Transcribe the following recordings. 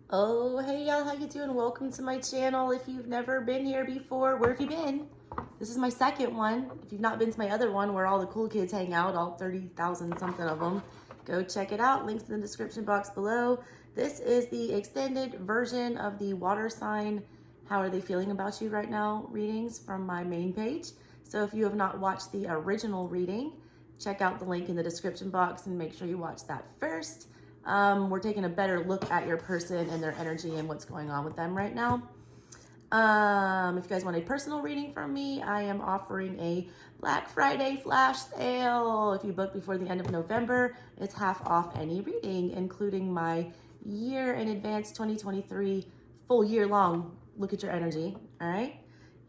Oh, hey y'all, how you doing? Welcome to my channel. If you've never been here before, where have you been? This is my second one. If you've not been to my other one where all the cool kids hang out, all 30,000 something of them, go check it out. Links in the description box below. This is the extended version of the water sign, how are they feeling about you right now readings from my main page. So if you have not watched the original reading, check out the link in the description box and make sure you watch that first. We're taking a better look at your person and their energy and what's going on with them right now. If you guys want a personal reading from me, I am offering a Black Friday flash sale. If you book before the end of November, it's half off any reading, including my year in advance 2023 full year long look at your energy. All right.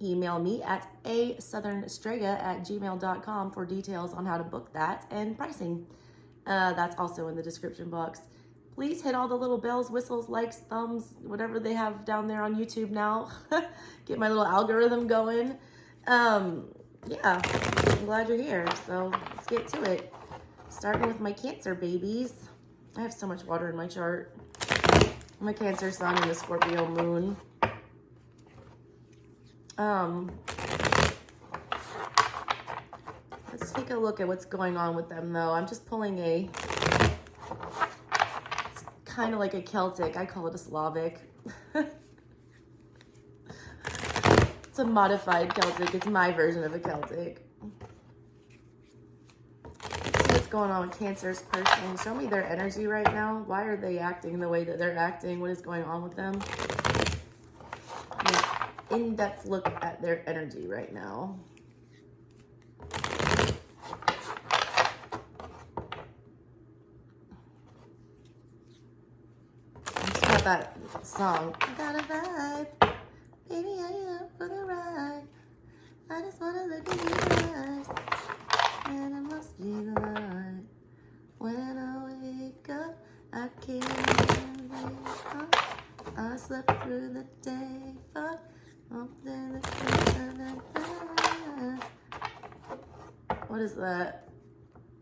Email me at ASouthernStrega@gmail.com for details on how to book that and pricing. That's also in the description box. Please hit all the little bells, whistles, likes, thumbs, whatever they have down there on YouTube now. Get my little algorithm going. Yeah, I'm glad you're here. So let's get to it. Starting with my Cancer babies. I have so much water in my chart. My Cancer sun and the Scorpio moon. Let's take a look at what's going on with them, though. I'm just pulling it's kind of like a Celtic. I call it a Slavic. It's a modified Celtic. It's my version of a Celtic. Let's see what's going on with Cancer's person. Show me their energy right now. Why are they acting the way that they're acting? What is going on with them? An in-depth look at their energy right now. That song. I got a vibe. Baby, are you up for the ride? I just wanna look in your eyes. And I must be the light. When I wake up, I can't wake up. I slept through the day, but what is that?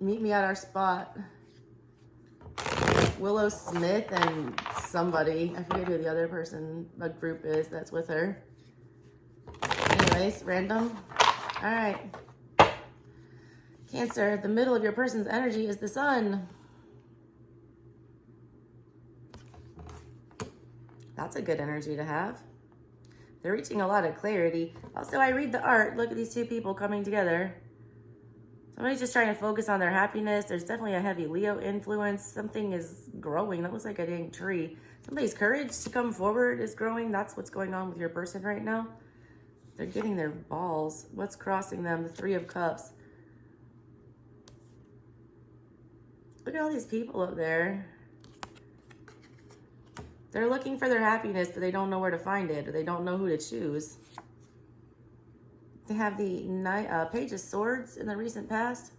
Meet me at our spot. Willow Smith and somebody. I forget who the other person, the group is that's with her. Anyways, random. All right. Cancer, the middle of your person's energy is the sun. That's a good energy to have. They're reaching a lot of clarity. Also, I read the art. Look at these two people coming together. Somebody's just trying to focus on their happiness. There's definitely a heavy Leo influence. Something is growing. That looks like a dang tree. Somebody's courage to come forward is growing. That's what's going on with your person right now. They're getting their balls. What's crossing them? The Three of Cups. Look at all these people up there. They're looking for their happiness, but they don't know where to find it, or they don't know who to choose. They have the Page of Swords in the recent past.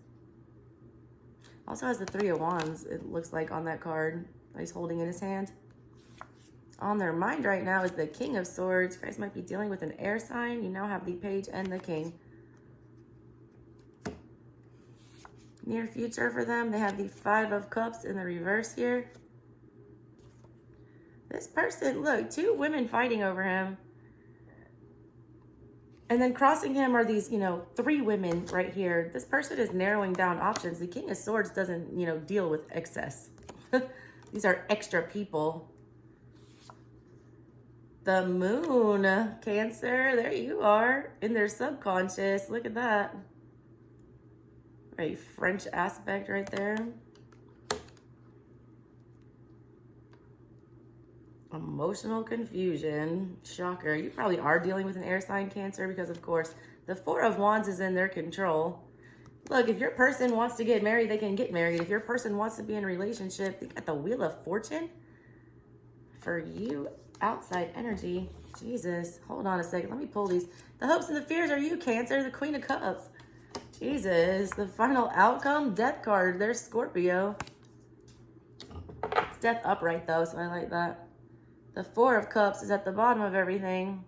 Also has the Three of Wands, it looks like, on that card that he's holding in his hand. On their mind right now is the King of Swords. You guys might be dealing with an air sign. You now have the Page and the King. Near future for them, they have the Five of Cups in the reverse here. This person, look, two women fighting over him. And then crossing him are these, three women right here. This person is narrowing down options. The King of Swords doesn't, deal with excess. These are extra people. The Moon, Cancer, there you are. In their subconscious, look at that. Very French aspect right there. Emotional confusion. Shocker. You probably are dealing with an air sign, Cancer, because of course the Four of Wands is in their control. Look, if your person wants to get married, they can get married. If your person wants to be in a relationship, they got the Wheel of Fortune. For you, outside energy. Jesus. Hold on a second. Let me pull these. The hopes and the fears are you, Cancer. The Queen of Cups. Jesus. The final outcome. Death card. There's Scorpio. It's death upright though, so I like that. The Four of Cups is at the bottom of everything.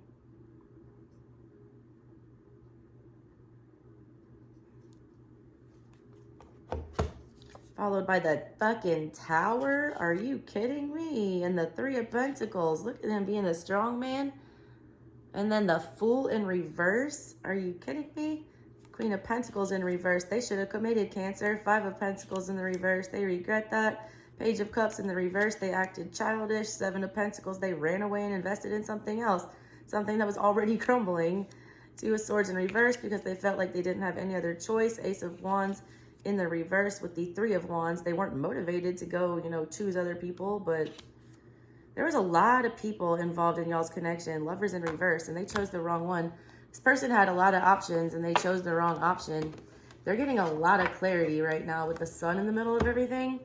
Followed by the fucking Tower. Are you kidding me? And the Three of Pentacles. Look at him being a strong man. And then the Fool in reverse. Are you kidding me? Queen of Pentacles in reverse. They should have committed, Cancer. Five of Pentacles in the reverse. They regret that. Page of Cups in the reverse. They acted childish. Seven of Pentacles. They ran away and invested in something else. Something that was already crumbling. Two of Swords in reverse because they felt like they didn't have any other choice. Ace of Wands in the reverse with the Three of Wands. They weren't motivated to go, you know, choose other people, but there was a lot of people involved in y'all's connection. Lovers in reverse, and they chose the wrong one. This person had a lot of options, and they chose the wrong option. They're getting a lot of clarity right now with the Sun in the middle of everything.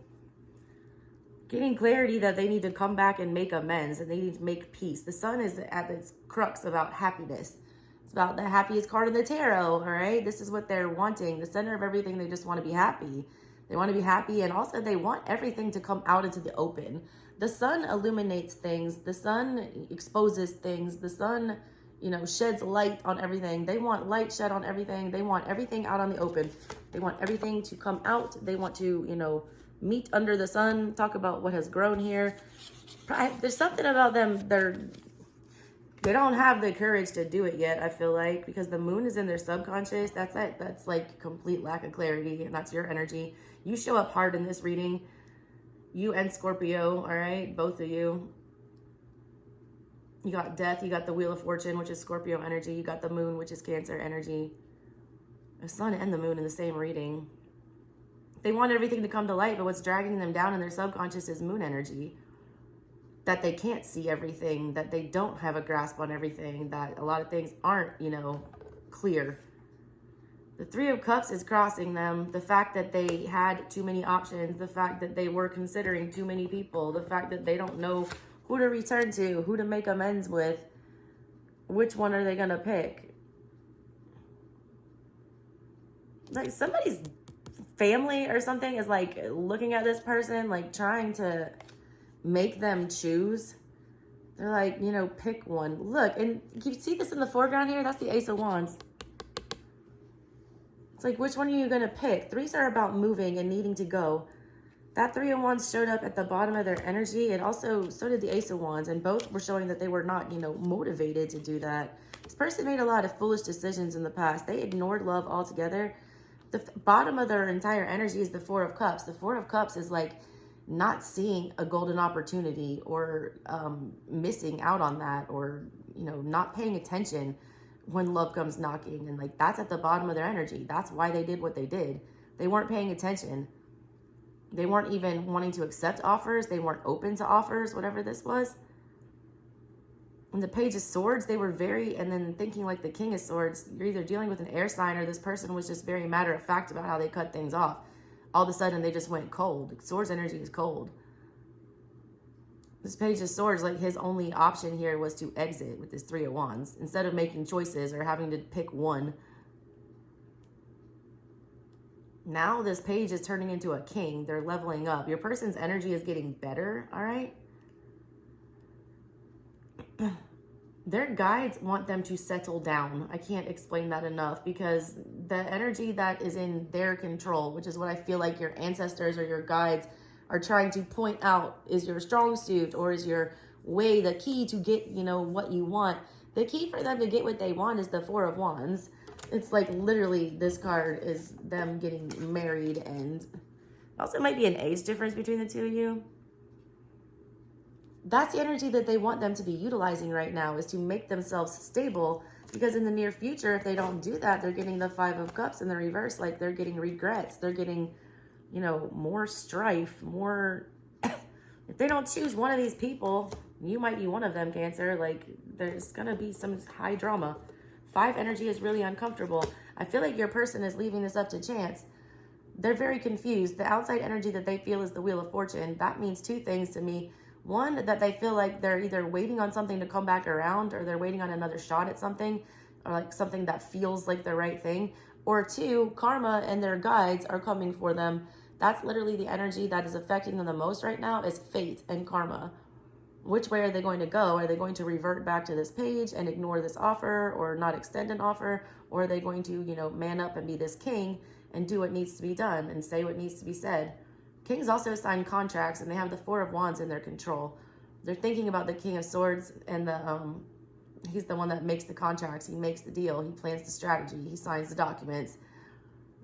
Getting clarity that they need to come back and make amends, and they need to make peace. The Sun is at its crux about happiness. It's about the happiest card in the tarot, all right? This is what they're wanting. The center of everything, they just want to be happy. They want to be happy, and also they want everything to come out into the open. The Sun illuminates things. The Sun exposes things. The Sun, you know, sheds light on everything. They want light shed on everything. They want everything out on the open. They want everything to come out. They want to, you know, meet under the sun, talk about what has grown here. There's something about them, they don't have the courage to do it yet, I feel like, because the Moon is in their subconscious. That's it. That's like complete lack of clarity, and that's your energy. You show up hard in this reading. You and Scorpio, all right? Both of you. You got Death. You got the Wheel of Fortune, which is Scorpio energy. You got the Moon, which is Cancer energy. The Sun and the Moon in the same reading. They want everything to come to light, but what's dragging them down in their subconscious is Moon energy. That they can't see everything, that they don't have a grasp on everything, that a lot of things aren't, you know, clear. The Three of Cups is crossing them. The fact that they had too many options, the fact that they were considering too many people, the fact that they don't know who to return to, who to make amends with, which one are they going to pick? Like somebody's family or something is like looking at this person, like trying to make them choose. They're like, you know, pick one. Look, and you see this in the foreground here? That's the Ace of Wands. It's like, which one are you going to pick? Threes are about moving and needing to go. That Three of Wands showed up at the bottom of their energy, and also so did the Ace of Wands, and both were showing that they were not, you know, motivated to do that. This person made a lot of foolish decisions in the past. They ignored love altogether. The bottom of their entire energy is the Four of Cups. The Four of Cups is like not seeing a golden opportunity, or missing out on that, or, you know, not paying attention when love comes knocking. And like, that's at the bottom of their energy. That's why they did what they did. They weren't paying attention. They weren't even wanting to accept offers. They weren't open to offers, whatever this was. And the Page of Swords, they were very, and then thinking like the King of Swords, you're either dealing with an air sign or this person was just very matter of fact about how they cut things off. All of a sudden, they just went cold. Swords energy is cold. This Page of Swords, like his only option here was to exit with this Three of Wands instead of making choices or having to pick one. Now this page is turning into a king. They're leveling up. Your person's energy is getting better, all right? Their guides want them to settle down. I can't explain that enough, because the energy that is in their control, which is what I feel like your ancestors or your guides are trying to point out is your strong suit, or is your way, the key to get, you know, what you want. The key for them to get what they want is the Four of Wands. It's like literally this card is them getting married, and also might be an age difference between the two of you. That's the energy that they want them to be utilizing right now, is to make themselves stable, because in the near future, if they don't do that, they're getting the Five of Cups in the reverse. Like they're getting regrets. They're getting, you know, more strife, more. If they don't choose one of these people, you might be one of them, Cancer. Like there's going to be some high drama. Five energy is really uncomfortable. I feel like your person is leaving this up to chance. They're very confused. The outside energy that they feel is the Wheel of Fortune. That means two things to me. One, that they feel like they're either waiting on something to come back around, or they're waiting on another shot at something, or like something that feels like the right thing. Or two, karma and their guides are coming for them. That's literally the energy that is affecting them the most right now, is fate and karma. Which way are they going to go? Are they going to revert back to this page and ignore this offer, or not extend an offer? Or are they going to, you know, man up and be this king and do what needs to be done and say what needs to be said? Kings also sign contracts, and they have the Four of Wands in their control. They're thinking about the King of Swords, and he's the one that makes the contracts. He makes the deal. He plans the strategy. He signs the documents.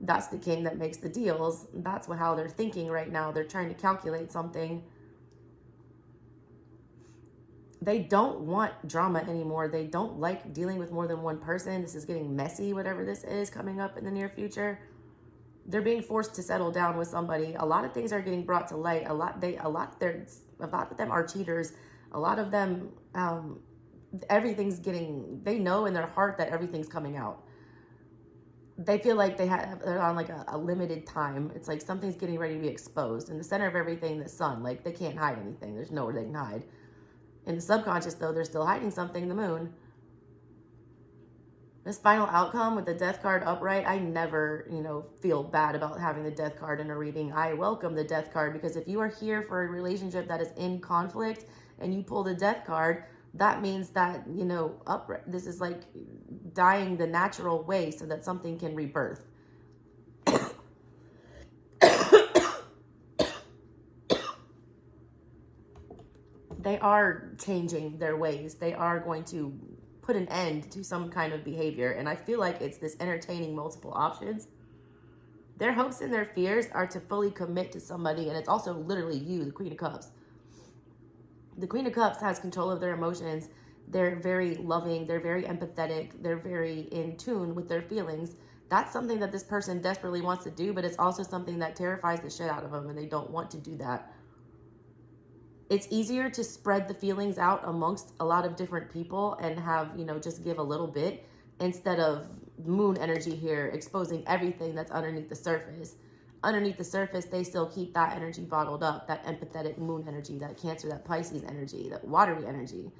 That's the king that makes the deals. That's how they're thinking right now. They're trying to calculate something. They don't want drama anymore. They don't like dealing with more than one person. This is getting messy, whatever this is coming up in the near future. They're being forced to settle down with somebody. A lot of things are getting brought to light. A lot of them are cheaters. A lot of them, they know in their heart that everything's coming out. They feel like they're on like a limited time. It's like something's getting ready to be exposed. In the center of everything, the sun, like they can't hide anything. There's nowhere they can hide. In the subconscious, though, they're still hiding something, the moon. This final outcome with the death card upright, I never, feel bad about having the death card in a reading. I welcome the death card, because if you are here for a relationship that is in conflict and you pull the death card, that means that, upright. This is like dying the natural way so that something can rebirth. They are changing their ways. They are going to put an end to some kind of behavior. And I feel like it's this entertaining multiple options. Their hopes and their fears are to fully commit to somebody. And it's also literally you, the Queen of Cups. The Queen of Cups has control of their emotions. They're very loving. They're very empathetic. They're very in tune with their feelings. That's something that this person desperately wants to do, but it's also something that terrifies the shit out of them, and they don't want to do that. It's easier to spread the feelings out amongst a lot of different people and have, just give a little bit, instead of moon energy here exposing everything that's underneath the surface. Underneath the surface, they still keep that energy bottled up, that empathetic moon energy, that Cancer, that Pisces energy, that watery energy.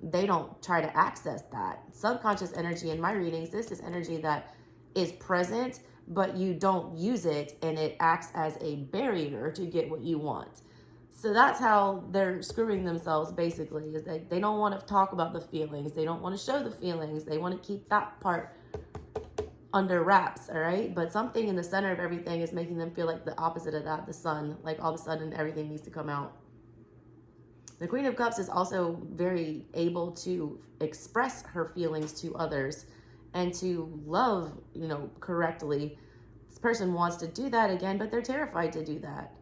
They don't try to access that. Subconscious energy in my readings, this is energy that is present, but you don't use it, and it acts as a barrier to get what you want. So that's how they're screwing themselves, basically, is they don't want to talk about the feelings. They don't want to show the feelings. They want to keep that part under wraps, all right? But something in the center of everything is making them feel like the opposite of that, the sun. Like all of a sudden everything needs to come out. The Queen of Cups is also very able to express her feelings to others and to love, correctly. This person wants to do that again, but they're terrified to do that.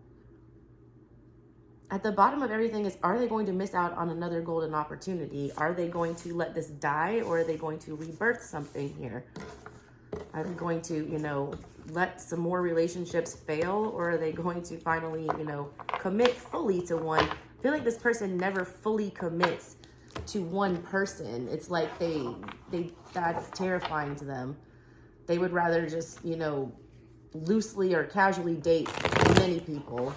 At the bottom of everything is, are they going to miss out on another golden opportunity? Are they going to let this die, or are they going to rebirth something here? Are they going to, let some more relationships fail, or are they going to finally, commit fully to one? I feel like this person never fully commits to one person. It's like that's terrifying to them. They would rather just, loosely or casually date many people.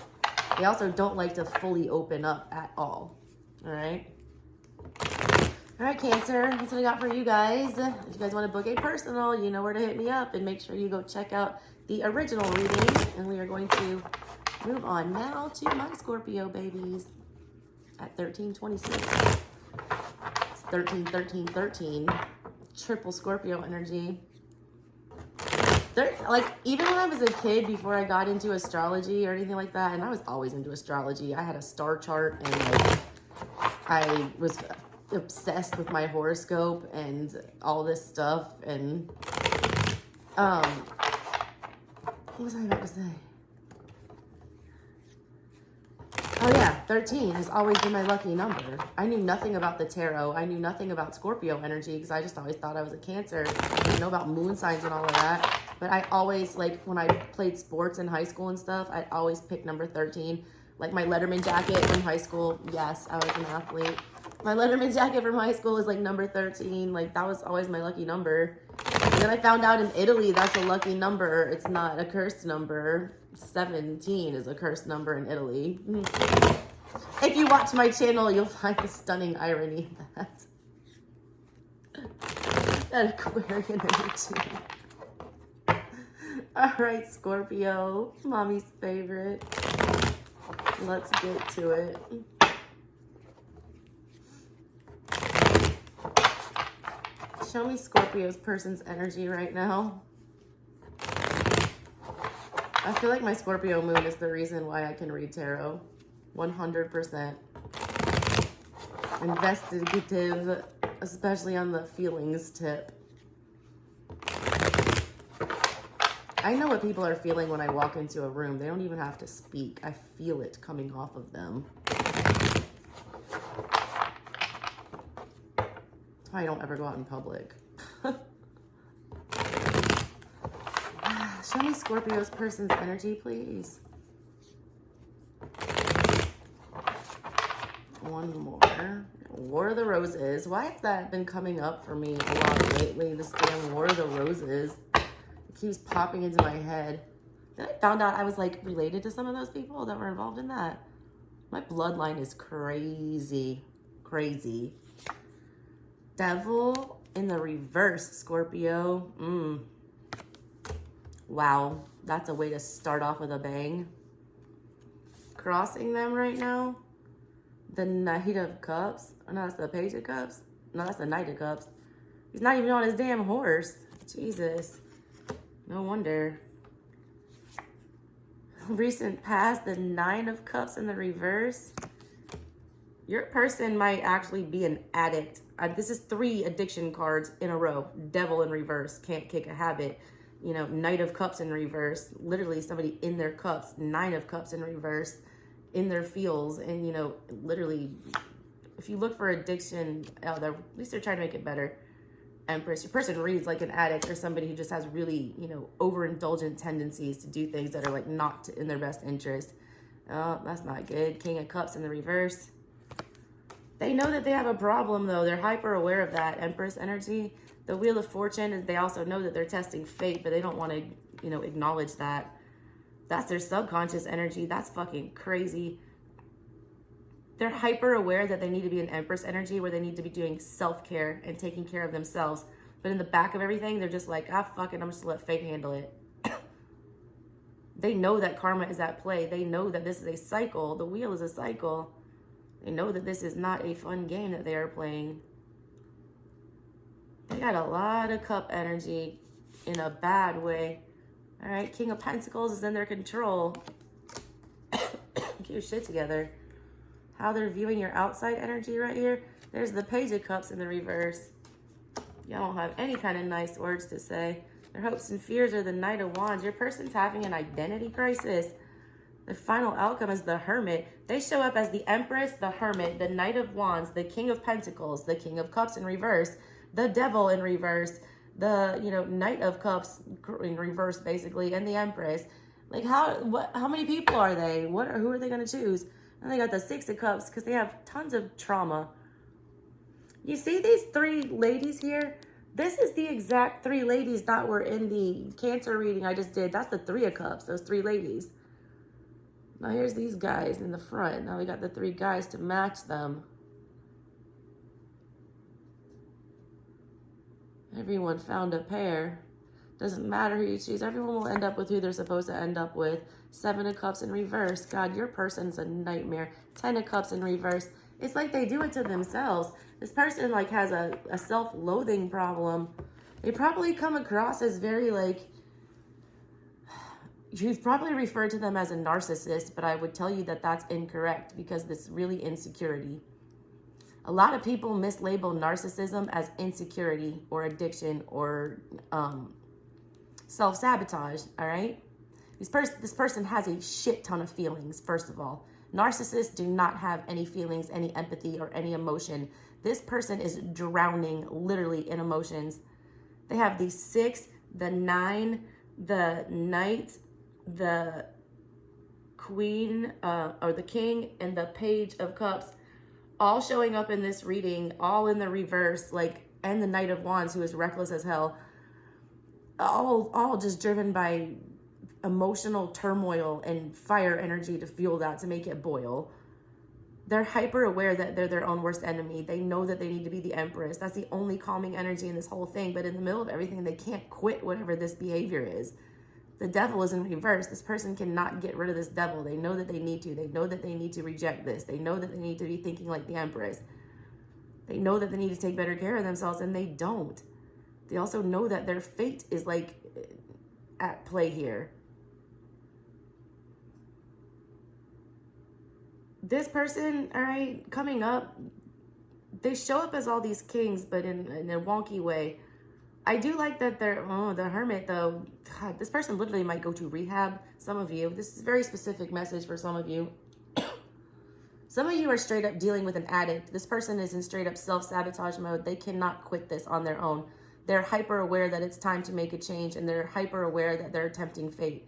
They also don't like to fully open up at all. All right. All right, Cancer. That's what I got for you guys. If you guys want to book a personal, you know where to hit me up, and make sure you go check out the original reading. And we are going to move on now to my Scorpio babies at 1326. It's 13, 13, 13. Triple Scorpio energy. Even when I was a kid, before I got into astrology or anything like that, and I was always into astrology, I had a star chart, and I was obsessed with my horoscope and all this stuff. And what was I about to say? Oh yeah, 13 has always been my lucky number. I knew nothing about the tarot. I knew nothing about Scorpio energy, because I just always thought I was a Cancer. I didn't know about moon signs and all of that. But I always, when I played sports in high school and stuff, I'd always pick number 13. Like my Letterman jacket from high school. Yes, I was an athlete. My Letterman jacket from high school is number 13. That was always my lucky number. And then I found out in Italy, that's a lucky number. It's not a cursed number. 17 is a cursed number in Italy. If you watch my channel, you'll find the stunning irony of that Aquarian energy. All right, Scorpio, mommy's favorite. Let's get to it. Show me Scorpio's person's energy right now. I feel like my Scorpio moon is the reason why I can read tarot. 100%. Investigative, especially on the feelings tip. I know what people are feeling when I walk into a room. They don't even have to speak. I feel it coming off of them. That's why I don't ever go out in public. Show me Scorpio's person's energy, please. One more. War of the Roses. Why has that been coming up for me a lot lately? This damn War of the Roses. It keeps popping into my head. Then I found out I was like related to some of those people that were involved in that. My bloodline is crazy. Crazy. Devil in the reverse, Scorpio. Wow, that's a way to start off with a bang. Crossing them right now. The Knight of Cups. Oh, no, that's the Page of Cups. No, that's the Knight of Cups. He's not even on his damn horse. Jesus. No wonder. Recent past, the Nine of Cups in the reverse. Your person might actually be an addict. This is 3 addiction cards in a row. Devil in reverse. Can't kick a habit. You know, Knight of Cups in reverse. Literally somebody in their cups. 9 of Cups in reverse. In their feels. And, you know, literally, if you look for addiction, at least they're trying to make it better. Empress. Your person reads like an addict or somebody who just has really, you know, overindulgent tendencies to do things that are like not in their best interest. Oh, that's not good. King of Cups in the reverse. They know that they have a problem, though. They're hyper aware of that. Empress energy. The Wheel of Fortune is they also know that they're testing fate, but they don't want to, you know, acknowledge that. That's their subconscious energy. That's fucking crazy. They're hyper aware that they need to be an Empress energy where they need to be doing self-care and taking care of themselves. But in the back of everything, they're just like, ah, fuck it, I'm just gonna let fate handle it. They know that karma is at play. They know that this is a cycle. The wheel is a cycle. They know that this is not a fun game that they are playing. They got a lot of cup energy in a bad way. All right, King of Pentacles is in their control. Get your shit together. How they're viewing your outside energy right here. There's the Page of Cups in the reverse. Y'all don't have any kind of nice words to say. Their hopes and fears are the Knight of Wands. Your person's having an identity crisis. The final outcome is the Hermit. They show up as the Empress, the Hermit, the Knight of Wands, the King of Pentacles, the King of Cups in reverse, the Devil in reverse, the, you know, Knight of Cups in reverse, basically, and the Empress. Like, how many people are they? Who are they going to choose? And they got the 6 of Cups because they have tons of trauma. You see these 3 ladies here? This is the exact 3 ladies that were in the Cancer reading I just did. That's the 3 of Cups, those 3 ladies. Now here's these guys in the front. Now we got the 3 guys to match them. Everyone found a pair. Doesn't matter who you choose. Everyone will end up with who they're supposed to end up with. 7 of Cups in reverse. God, your person's a nightmare. 10 of Cups in reverse. It's like they do it to themselves. This person like has a self-loathing problem. They probably come across as very like, you've probably referred to them as a narcissist, but I would tell you that that's incorrect because this really insecurity. A lot of people mislabel narcissism as insecurity or addiction or self-sabotage, all right? This person has a shit ton of feelings, first of all. Narcissists do not have any feelings, any empathy, or any emotion. This person is drowning literally in emotions. They have the 6, the 9, the Knight, the Queen, or the King, and the Page of Cups, all showing up in this reading, all in the reverse, like, and the Knight of Wands, who is reckless as hell. All just driven by emotional turmoil and fire energy to fuel that, to make it boil. They're hyper aware that they're their own worst enemy. They know that they need to be the Empress. That's the only calming energy in this whole thing. But in the middle of everything, they can't quit whatever this behavior is. The Devil is in reverse. This person cannot get rid of this devil. They know that they need to. They know that they need to reject this. They know that they need to be thinking like the Empress. They know that they need to take better care of themselves, and they don't. They also know that their fate is like at play here. This person, all right, coming up, they show up as all these kings, but in a wonky way. I do like that they're, oh, the hermit though. God, this person literally might go to rehab. Some of you, this is a very specific message for some of you. Some of you are straight up dealing with an addict. This person is in straight up self-sabotage mode. They cannot quit this on their own. They're hyper aware that it's time to make a change, and they're hyper aware that they're tempting fate.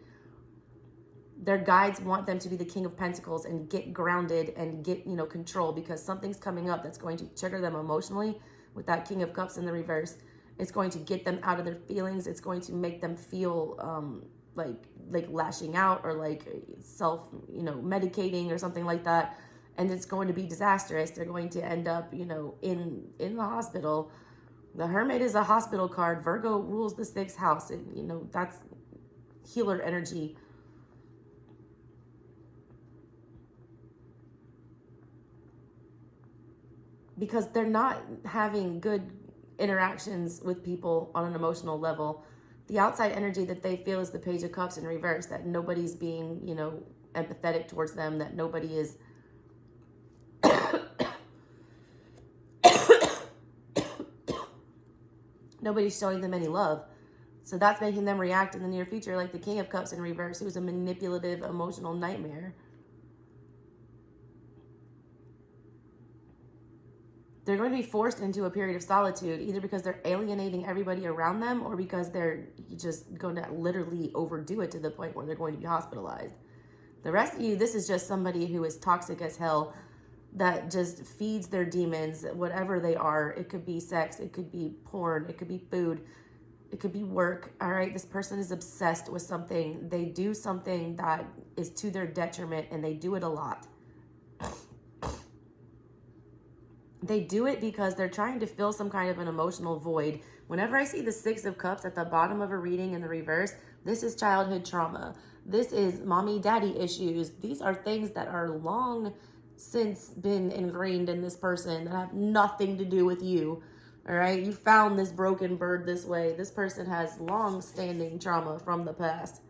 Their guides want them to be the King of Pentacles and get grounded and get, you know, control, because something's coming up that's going to trigger them emotionally with that King of Cups in the reverse. It's going to get them out of their feelings. It's going to make them feel like lashing out or like self, you know, medicating or something like that. And it's going to be disastrous. They're going to end up, you know, in the hospital. The Hermit is a hospital card. Virgo rules the 6th house. And, you know, that's healer energy. Because they're not having good interactions with people on an emotional level. The outside energy that they feel is the Page of Cups in reverse, that nobody's being, you know, empathetic towards them, that nobody is nobody's showing them any love. So that's making them react in the near future like the King of Cups in reverse, who's a manipulative, emotional nightmare. They're going to be forced into a period of solitude, either because they're alienating everybody around them or because they're just going to literally overdo it to the point where they're going to be hospitalized. The rest of you, this is just somebody who is toxic as hell, that just feeds their demons, whatever they are. It could be sex, it could be porn, it could be food, it could be work. All right, this person is obsessed with something. They do something that is to their detriment, and they do it a lot. They do it because they're trying to fill some kind of an emotional void. Whenever I see the 6 of Cups at the bottom of a reading in the reverse, this is childhood trauma. This is mommy daddy issues. These are things that are long since been ingrained in this person that have nothing to do with you. All right, you found this broken bird this way. This person has long-standing trauma from the past.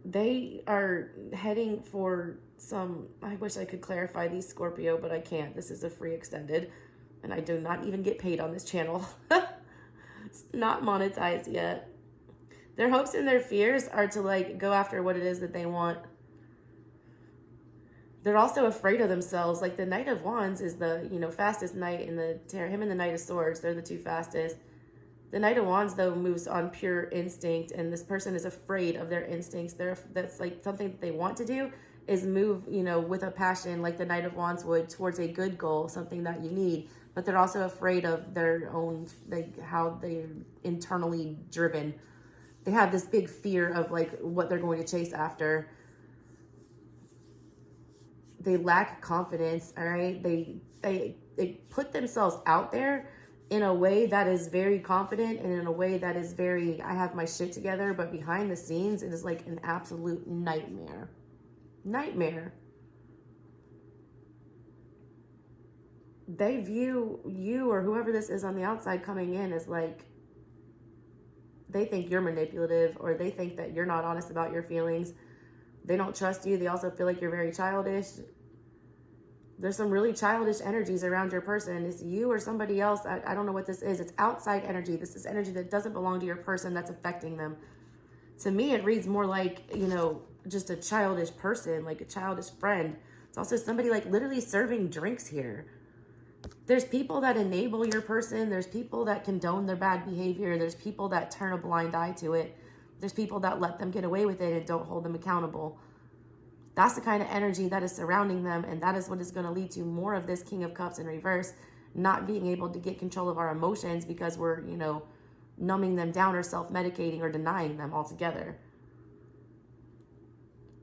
They are heading for some, I wish I could clarify these, Scorpio, but I can't. This is a free extended, and I do not even get paid on this channel. It's not monetized yet. Their hopes and their fears are to like go after what it is that they want. They're also afraid of themselves. Like the Knight of Wands is the, you know, fastest knight in the tarot. Him and the Knight of Swords, they're the 2 fastest. The Knight of Wands, though, moves on pure instinct, and this person is afraid of their instincts. That's like something that they want to do is move, you know, with a passion like the Knight of Wands would towards a good goal, something that you need. But they're also afraid of their own, like how they're internally driven. They have this big fear of like what they're going to chase after. They lack confidence, all right? They put themselves out there in a way that is very confident and in a way that is very, I have my shit together, but behind the scenes, it is like an absolute nightmare. Nightmare. They view you or whoever this is on the outside coming in as like, they think you're manipulative, or they think that you're not honest about your feelings. They don't trust you. They also feel like you're very childish. There's some really childish energies around your person. It's you or somebody else. I don't know what this is. It's outside energy. This is energy that doesn't belong to your person that's affecting them. To me, it reads more like, you know, just a childish person, like a childish friend. It's also somebody like literally serving drinks here. There's people that enable your person. There's people that condone their bad behavior. There's people that turn a blind eye to it. There's people that let them get away with it and don't hold them accountable. That's the kind of energy that is surrounding them, and that is what is going to lead to more of this King of Cups in reverse, not being able to get control of our emotions because we're, you know, numbing them down or self-medicating or denying them altogether.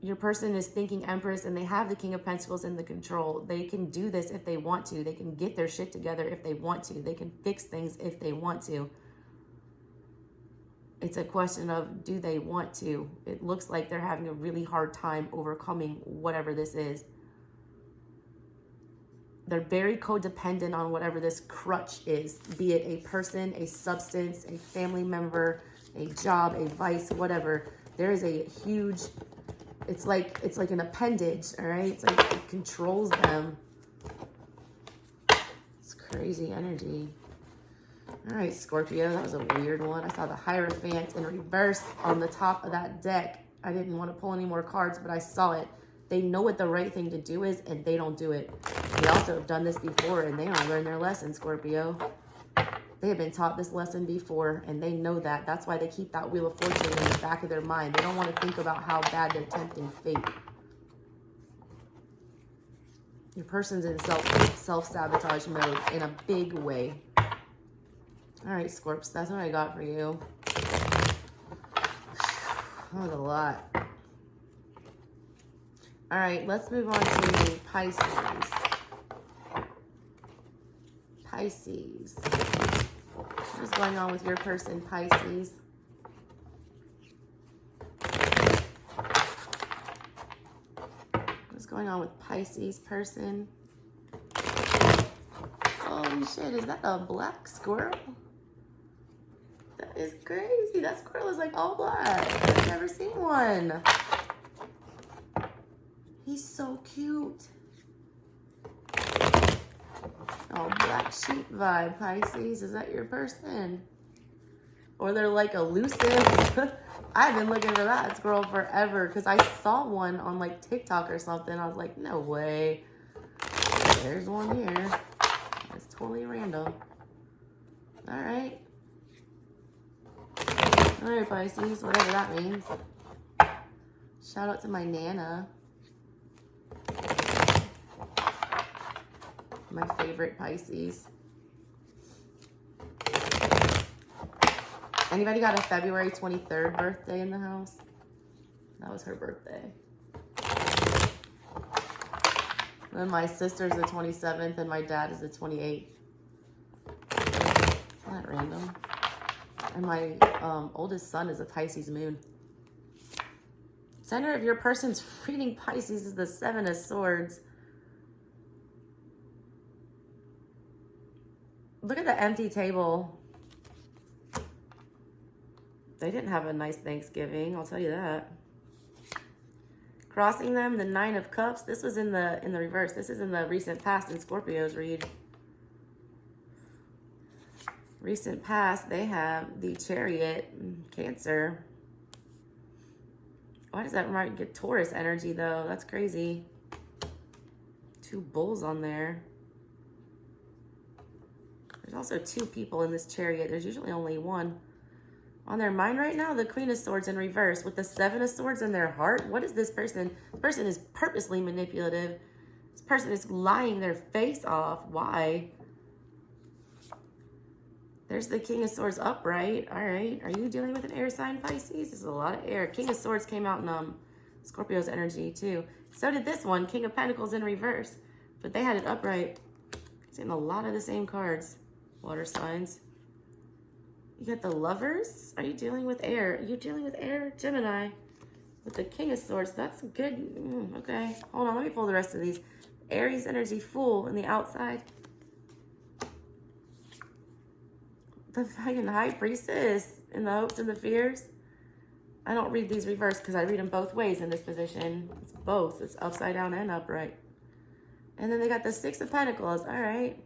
Your person is thinking Empress, and they have the King of Pentacles in the control. They can do this if they want to. They can get their shit together if they want to. They can fix things if they want to. It's a question of, do they want to? It looks like they're having a really hard time overcoming whatever this is. They're very codependent on whatever this crutch is, be it a person, a substance, a family member, a job, a vice, whatever. There is a huge It's like an appendage, all right? It's like it controls them. It's crazy energy. All right, Scorpio, that was a weird one. I saw the Hierophant in reverse on the top of that deck. I didn't want to pull any more cards, but I saw it. They know what the right thing to do is, and they don't do it. They also have done this before, and they don't learn their lesson, Scorpio. They have been taught this lesson before, and they know that. That's why they keep that Wheel of Fortune in the back of their mind. They don't want to think about how bad they're tempting fate. Your person's in self-sabotage mode in a big way. All right, Scorps, that's what I got for you. That was a lot. All right, let's move on to Pisces. Pisces. What's going on with your person, Pisces? What's going on with Pisces person? Holy shit, is that a black squirrel? That is crazy. That squirrel is like all black. I've never seen one. He's so cute. Oh, black sheep vibe, Pisces. Is that your person? Or they're like elusive. I've been looking for that squirrel forever because I saw one on like TikTok or something. I was like, no way. There's one here. It's totally random. All right. All right, Pisces, whatever that means. Shout out to my Nana. My favorite Pisces. Anybody got a February 23rd birthday in the house? That was her birthday. And my sister's the 27th and my dad is the 28th. Isn't that random? And my oldest son is a Pisces moon. Center of your person's reading Pisces is the 7 of Swords. Look at the empty table. They didn't have a nice Thanksgiving, I'll tell you that. Crossing them, the 9 of Cups. This was in the reverse. This is in the recent past in Scorpio's read. Recent past, they have the Chariot, Cancer. Why does that remind me of Taurus energy though? That's crazy. 2 bulls on there. There's also 2 people in this Chariot. There's usually only one. On their mind right now, the Queen of Swords in reverse with the 7 of Swords in their heart. What is this person? This person is purposely manipulative. This person is lying their face off. Why? There's the King of Swords upright. All right. Are you dealing with an air sign, Pisces? This is a lot of air. King of Swords came out in Scorpio's energy too. So did this one, King of Pentacles in reverse. But they had it upright. It's in a lot of the same cards. Water signs. You got the Lovers. Are you dealing with air? Are you dealing with air? Gemini. With the King of Swords. That's good. Okay. Hold on. Let me pull the rest of these. Aries energy, Fool in the outside. The fucking High Priestess in the hopes and the fears. I don't read these reverse because I read them both ways in this position. It's both. It's upside down and upright. And then they got the 6 of Pentacles. All right.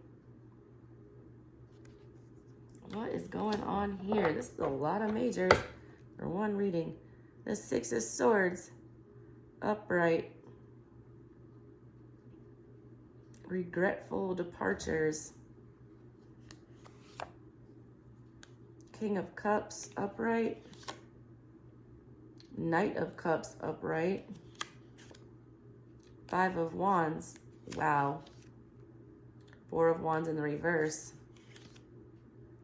What is going on here? This is a lot of majors for one reading. The 6 of Swords. Upright. Regretful departures. King of Cups upright. Knight of Cups upright. 5 of Wands. Wow. 4 of Wands in the reverse.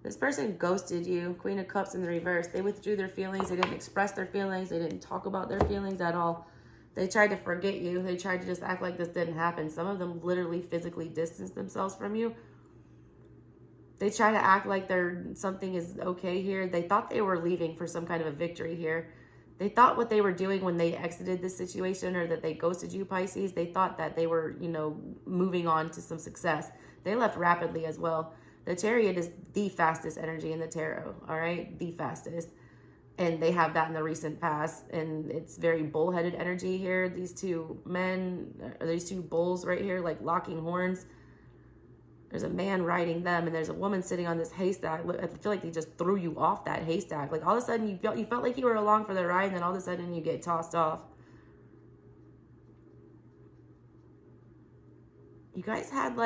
This person ghosted you. Queen of Cups in the reverse. They withdrew their feelings. They didn't express their feelings. They didn't talk about their feelings at all. They tried to forget you. They tried to just act like this didn't happen. Some of them literally physically distanced themselves from you. They try to act like something is okay here. They thought they were leaving for some kind of a victory here. They thought what they were doing when they exited this situation or that they ghosted you, Pisces, they thought that they were, moving on to some success. They left rapidly as well. The Chariot is the fastest energy in the tarot, all right? The fastest. And they have that in the recent past, and it's very bullheaded energy here. These two men, or these two bulls right here, like locking horns. There's a man riding them, and there's a woman sitting on this haystack. I feel like they just threw you off that haystack. Like all of a sudden, you felt like you were along for the ride, and then all of a sudden you get tossed off. You guys had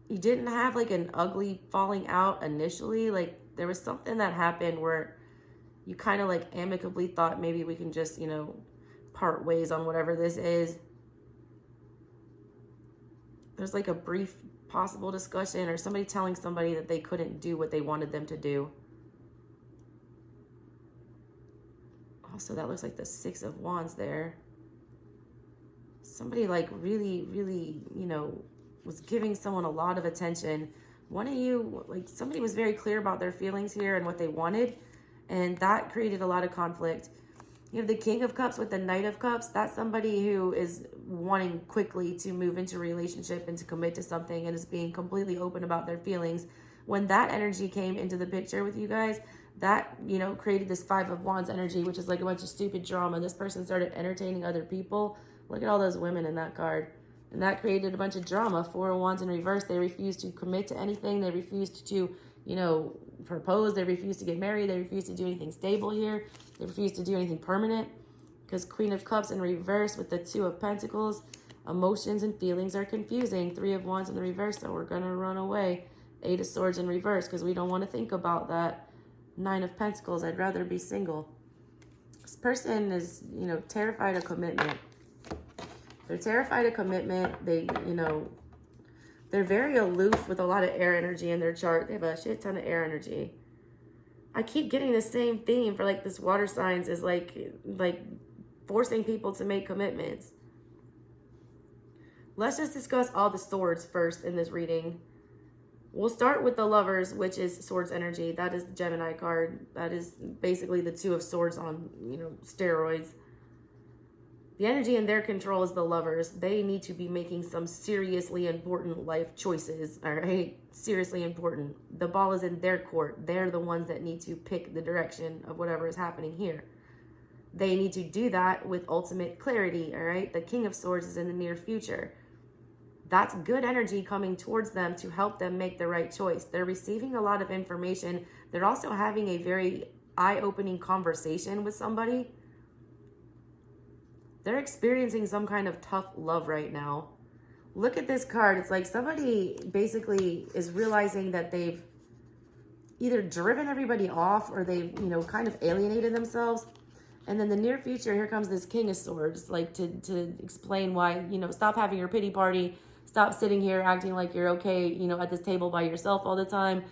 you didn't have like an ugly falling out initially. Like there was something that happened where you kind of like amicably thought maybe we can just, part ways on whatever this is. There's like a brief possible discussion or somebody telling somebody that they couldn't do what they wanted them to do. Also, that looks like the Six of Wands there. Somebody like really, really, was giving someone a lot of attention. One of you, like somebody was very clear about their feelings here and what they wanted. And that created a lot of conflict. You have the King of Cups with the Knight of Cups. That's somebody who is wanting quickly to move into a relationship and to commit to something and is being completely open about their feelings. When that energy came into the picture with you guys, that, created this Five of Wands energy, which is like a bunch of stupid drama. This person started entertaining other people. Look at all those women in that card. And that created a bunch of drama. Four of Wands in reverse. They refused to commit to anything. They refused to, propose. They refuse to get married. They refuse to do anything stable here. They refuse to do anything permanent, because Queen of Cups in reverse with the Two of Pentacles, emotions and feelings are confusing. Three of Wands in the reverse, so we're gonna run away. Eight of Swords in reverse, because we don't want to think about that. Nine of Pentacles, I'd rather be single. This person is, terrified of commitment. They're terrified of commitment. They, they're very aloof with a lot of air energy in their chart. They have a shit ton of air energy. I keep getting the same theme for like this water signs is like forcing people to make commitments. Let's just discuss all the swords first in this reading. We'll start with the Lovers, which is swords energy. That is the Gemini card. That is basically the Two of Swords on, steroids. The energy in their control is the Lovers. They need to be making some seriously important life choices, all right? Seriously important. The ball is in their court. They're the ones that need to pick the direction of whatever is happening here. They need to do that with ultimate clarity, all right? The King of Swords is in the near future. That's good energy coming towards them to help them make the right choice. They're receiving a lot of information. They're also having a very eye-opening conversation with somebody. They're experiencing some kind of tough love right now. Look at this card. It's like somebody basically is realizing that they've either driven everybody off or they've, kind of alienated themselves. And then the near future, here comes this King of Swords, like to explain why, stop having your pity party. Stop sitting here acting like you're okay, at this table by yourself all the time.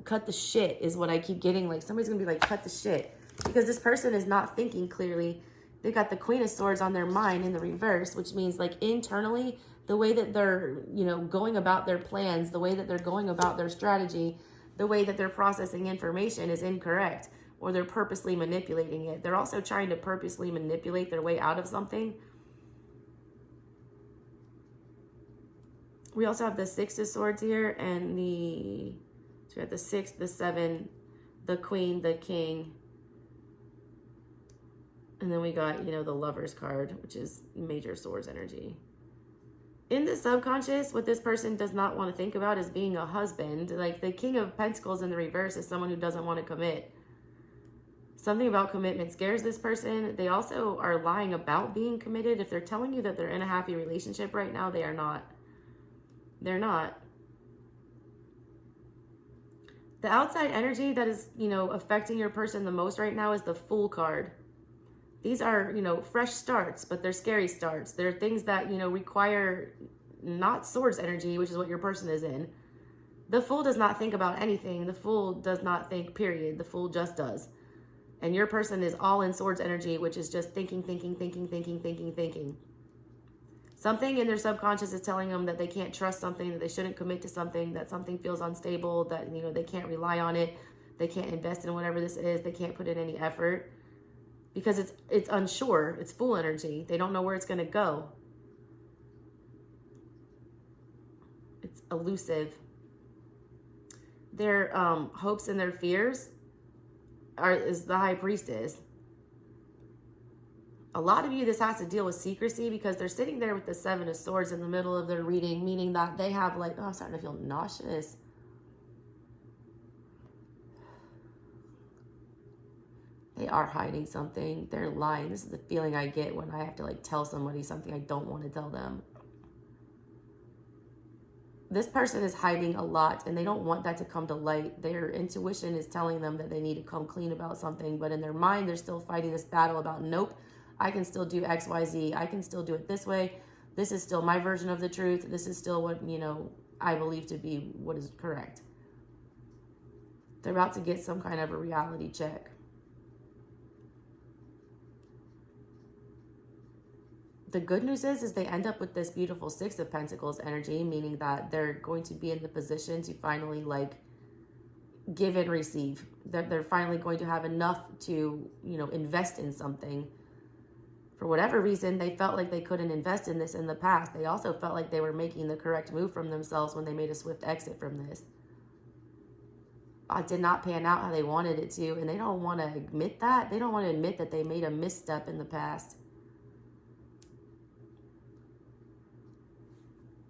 Cut the shit is what I keep getting. Like somebody's going to be like, cut the shit. Because this person is not thinking clearly. They got the Queen of Swords on their mind in the reverse, which means like internally, the way that they're, going about their plans, the way that they're going about their strategy, the way that they're processing information is incorrect, or they're purposely manipulating it. They're also trying to purposely manipulate their way out of something. We also have the Six of Swords here and so we have the Six, the Seven, the Queen, the King. And then we got, the Lovers card, which is major swords energy. In the subconscious, what this person does not want to think about is being a husband. Like the King of Pentacles in the reverse is someone who doesn't want to commit. Something about commitment scares this person. They also are lying about being committed. If they're telling you that they're in a happy relationship right now, they are not. They're not. The outside energy that is, affecting your person the most right now is the Fool card. These are, fresh starts, but they're scary starts. They're things that, require not swords energy, which is what your person is in. The Fool does not think about anything. The Fool does not think, period. The Fool just does. And your person is all in swords energy, which is just thinking. Something in their subconscious is telling them that they can't trust something, that they shouldn't commit to something, that something feels unstable, that, they can't rely on it. They can't invest in whatever this is. They can't put in any effort. Because it's unsure. It's Fool energy. They don't know where it's going to go. It's elusive. Their hopes and their fears is the High Priestess. A lot of you, this has to deal with secrecy because they're sitting there with the Seven of Swords in the middle of their reading, meaning that they have like, oh, I'm starting to feel nauseous. They are hiding something. They're lying. This is the feeling I get when I have to like tell somebody something I don't want to tell them. This person is hiding a lot and they don't want that to come to light. Their intuition is telling them that they need to come clean about something, but in their mind, they're still fighting this battle about, nope, I can still do X, Y, Z. I can still do it this way. This is still my version of the truth. This is still what, you know, I believe to be what is correct. They're about to get some kind of a reality check. The good news is they end up with this beautiful Six of Pentacles energy, meaning that they're going to be in the position to finally like give and receive. They're finally going to have enough to, you know, invest in something. For whatever reason, they felt like they couldn't invest in this in the past. They also felt like they were making the correct move from themselves when they made a swift exit from this. It did not pan out how they wanted it to, and they don't want to admit that. They don't want to admit that they made a misstep in the past.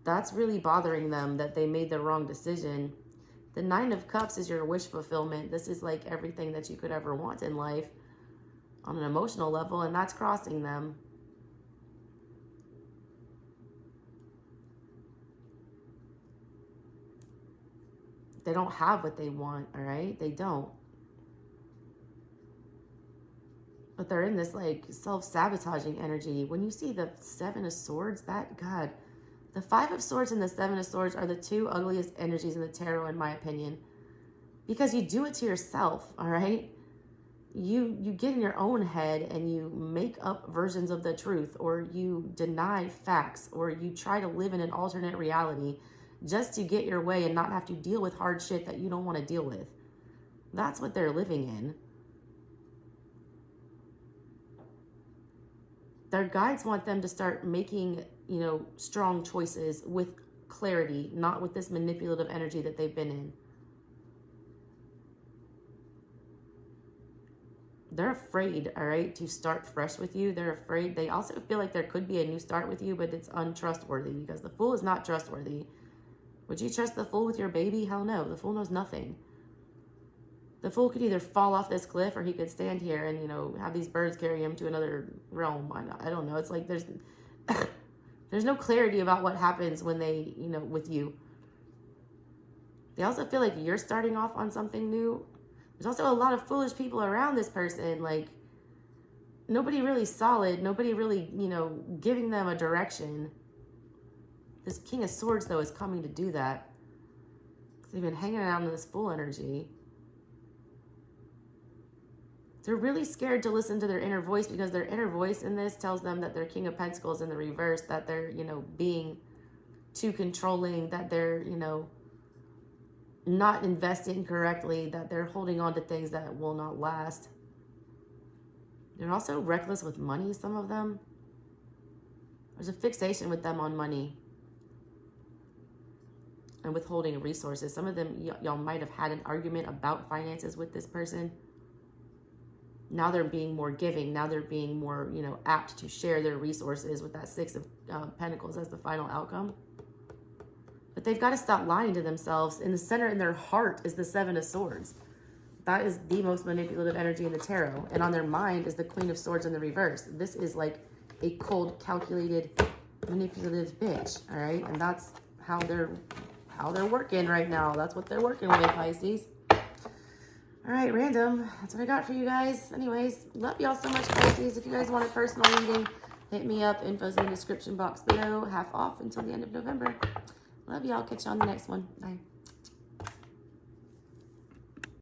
That's really bothering them, that they made the wrong decision. The Nine of Cups is your wish fulfillment. This is like everything that you could ever want in life on an emotional level, and that's crossing them. They don't have what they want, all right? They don't. But they're in this like self-sabotaging energy. When you see the Seven of Swords, that, God, the Five of Swords and the Seven of Swords are the two ugliest energies in the tarot, in my opinion. Because you do it to yourself, all right? You get in your own head and you make up versions of the truth, or you deny facts, or you try to live in an alternate reality just to get your way and not have to deal with hard shit that you don't want to deal with. That's what they're living in. Their guides want them to start making, you know, strong choices with clarity, not with this manipulative energy that they've been in. They're afraid, all right, to start fresh with you. They're afraid. They also feel like there could be a new start with you, but it's untrustworthy because the Fool is not trustworthy. Would you trust the Fool with your baby? Hell no. The Fool knows nothing. The Fool could either fall off this cliff or he could stand here and, you know, have these birds carry him to another realm. I don't know. It's like there's no clarity about what happens when they, you know, with you. They also feel like you're starting off on something new. There's also a lot of foolish people around this person. Like, nobody really solid. Nobody really, you know, giving them a direction. This King of Swords, though, is coming to do that. They've been hanging out in this Fool energy. They're really scared to listen to their inner voice because their inner voice in this tells them that their King of Pentacles in the reverse, that they're, you know, being too controlling, that they're, you know, not investing correctly, that they're holding on to things that will not last. They're also reckless with money, some of them. There's a fixation with them on money and withholding resources. Some of them, y'all might have had an argument about finances with this person. Now they're being more giving. Now they're being more, you know, apt to share their resources with that Six of Pentacles as the final outcome. But they've got to stop lying to themselves. In the center in their heart is the Seven of Swords. That is the most manipulative energy in the tarot. And on their mind is the Queen of Swords in the reverse. This is like a cold, calculated, manipulative bitch, all right? And that's how they're working right now. That's what they're working with, Pisces. All right, random. That's what I got for you guys. Anyways, love y'all so much, Pisces. If you guys want a personal reading, hit me up. Info's in the description box below. Half off until the end of November. Love y'all. Catch you on the next one. Bye.